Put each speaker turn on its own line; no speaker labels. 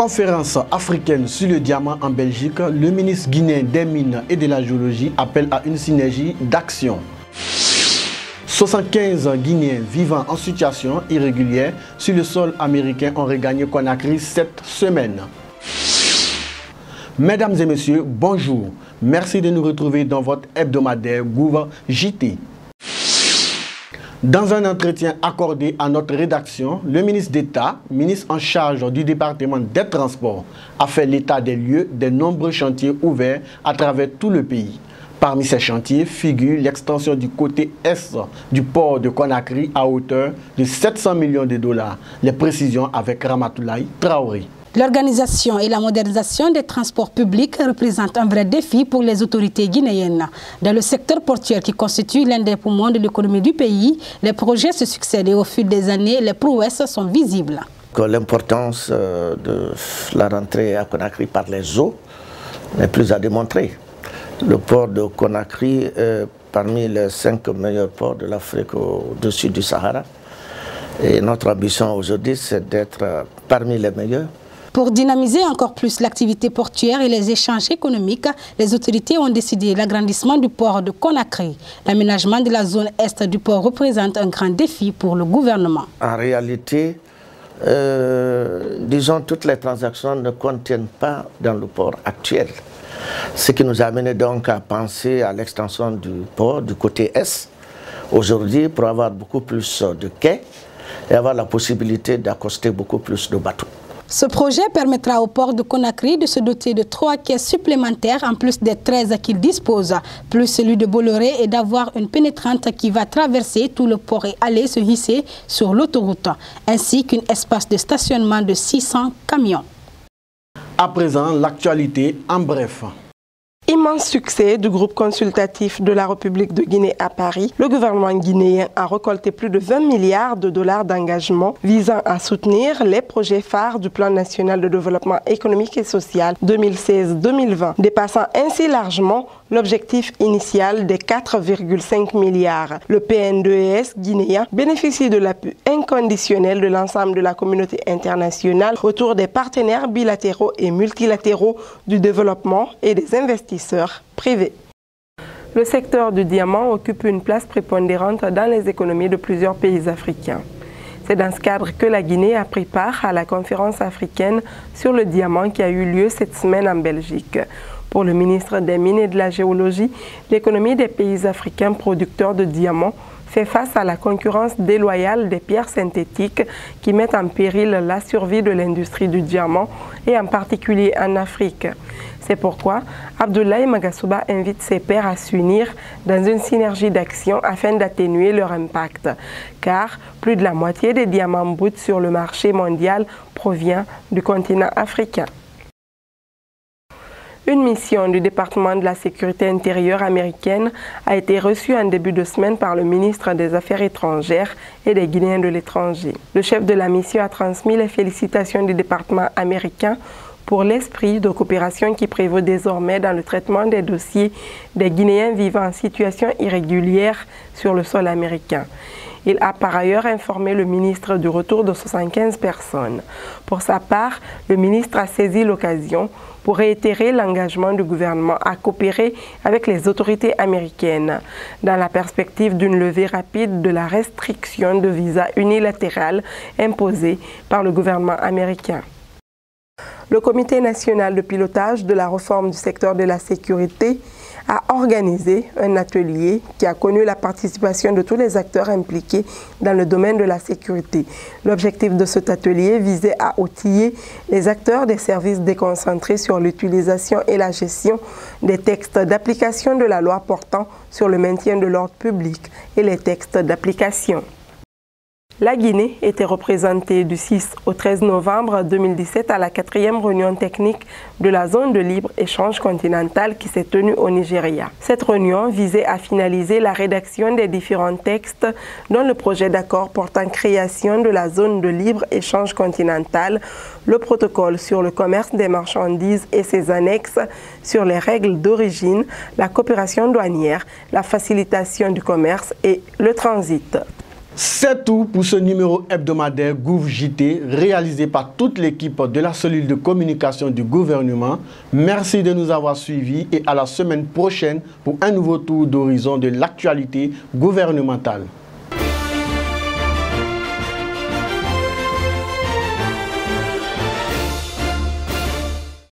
Conférence africaine sur le diamant en Belgique, le ministre guinéen des Mines et de la Géologie appelle à une synergie d'action. 75 Guinéens vivant en situation irrégulière sur le sol américain ont regagné Conakry cette semaine. Mesdames et messieurs, bonjour. Merci de nous retrouver dans votre hebdomadaire Gouv JT. Dans un entretien accordé à notre rédaction, le ministre d'État, ministre en charge du département des Transports, a fait l'état des lieux des nombreux chantiers ouverts à travers tout le pays. Parmi ces chantiers figure l'extension du côté est du port de Conakry à hauteur de 700 millions de dollars. Les précisions avec Ramatoulaye Traoré.
L'organisation et la modernisation des transports publics représentent un vrai défi pour les autorités guinéennes. Dans le secteur portuaire qui constitue l'un des poumons de l'économie du pays, les projets se succèdent et au fil des années, les prouesses sont visibles.
L'importance de la rentrée à Conakry par les eaux n'est plus à démontrer. Le port de Conakry est parmi les 5 meilleurs ports de l'Afrique au-dessus du Sahara. Et notre ambition aujourd'hui, c'est d'être parmi les meilleurs.
Pour dynamiser encore plus l'activité portuaire et les échanges économiques, les autorités ont décidé l'agrandissement du port de Conakry. L'aménagement de la zone est du port représente un grand défi pour le gouvernement.
En réalité, disons, toutes les transactions ne contiennent pas dans le port actuel. Ce qui nous a amené donc à penser à l'extension du port du côté est, aujourd'hui, pour avoir beaucoup plus de quais et avoir la possibilité d'accoster beaucoup plus de bateaux.
Ce projet permettra au port de Conakry de se doter de 3 quais supplémentaires en plus des 13 qu'il dispose, plus celui de Bolloré et d'avoir une pénétrante qui va traverser tout le port et aller se hisser sur l'autoroute, ainsi qu'un espace de stationnement de 600 camions.
À présent, l'actualité en bref.
Immense succès du groupe consultatif de la République de Guinée à Paris, le gouvernement guinéen a récolté plus de 20 milliards de dollars d'engagement visant à soutenir les projets phares du Plan national de développement économique et social 2016-2020, dépassant ainsi largement l'objectif initial des 4,5 milliards. Le PN2ES guinéen bénéficie de l'appui inconditionnel de l'ensemble de la communauté internationale autour des partenaires bilatéraux et multilatéraux du développement et des investisseurs privés. Le secteur du diamant occupe une place prépondérante dans les économies de plusieurs pays africains. C'est dans ce cadre que la Guinée a pris part à la conférence africaine sur le diamant qui a eu lieu cette semaine en Belgique. Pour le ministre des Mines et de la Géologie, l'économie des pays africains producteurs de diamants fait face à la concurrence déloyale des pierres synthétiques qui mettent en péril la survie de l'industrie du diamant et en particulier en Afrique. C'est pourquoi Abdoulaye Magasouba invite ses pairs à s'unir dans une synergie d'action afin d'atténuer leur impact, car plus de la moitié des diamants bruts sur le marché mondial provient du continent africain. Une mission du département de la sécurité intérieure américaine a été reçue en début de semaine par le ministre des Affaires étrangères et des Guinéens de l'étranger. Le chef de la mission a transmis les félicitations du département américain pour l'esprit de coopération qui prévaut désormais dans le traitement des dossiers des Guinéens vivant en situation irrégulière sur le sol américain. Il a par ailleurs informé le ministre du retour de 75 personnes. Pour sa part, le ministre a saisi l'occasion pour réitérer l'engagement du gouvernement à coopérer avec les autorités américaines dans la perspective d'une levée rapide de la restriction de visa unilatérale imposée par le gouvernement américain. Le Comité national de pilotage de la réforme du secteur de la sécurité a organisé un atelier qui a connu la participation de tous les acteurs impliqués dans le domaine de la sécurité. L'objectif de cet atelier visait à outiller les acteurs des services déconcentrés sur l'utilisation et la gestion des textes d'application de la loi portant sur le maintien de l'ordre public et les textes d'application. La Guinée était représentée du 6 au 13 novembre 2017 à la 4e réunion technique de la zone de libre-échange continentale qui s'est tenue au Nigeria. Cette réunion visait à finaliser la rédaction des différents textes dont le projet d'accord portant création de la zone de libre-échange continentale, le protocole sur le commerce des marchandises et ses annexes sur les règles d'origine, la coopération douanière, la facilitation du commerce et le transit.
C'est tout pour ce numéro hebdomadaire Gouv JT réalisé par toute l'équipe de la cellule de communication du gouvernement. Merci de nous avoir suivis et à la semaine prochaine pour un nouveau tour d'horizon de l'actualité gouvernementale.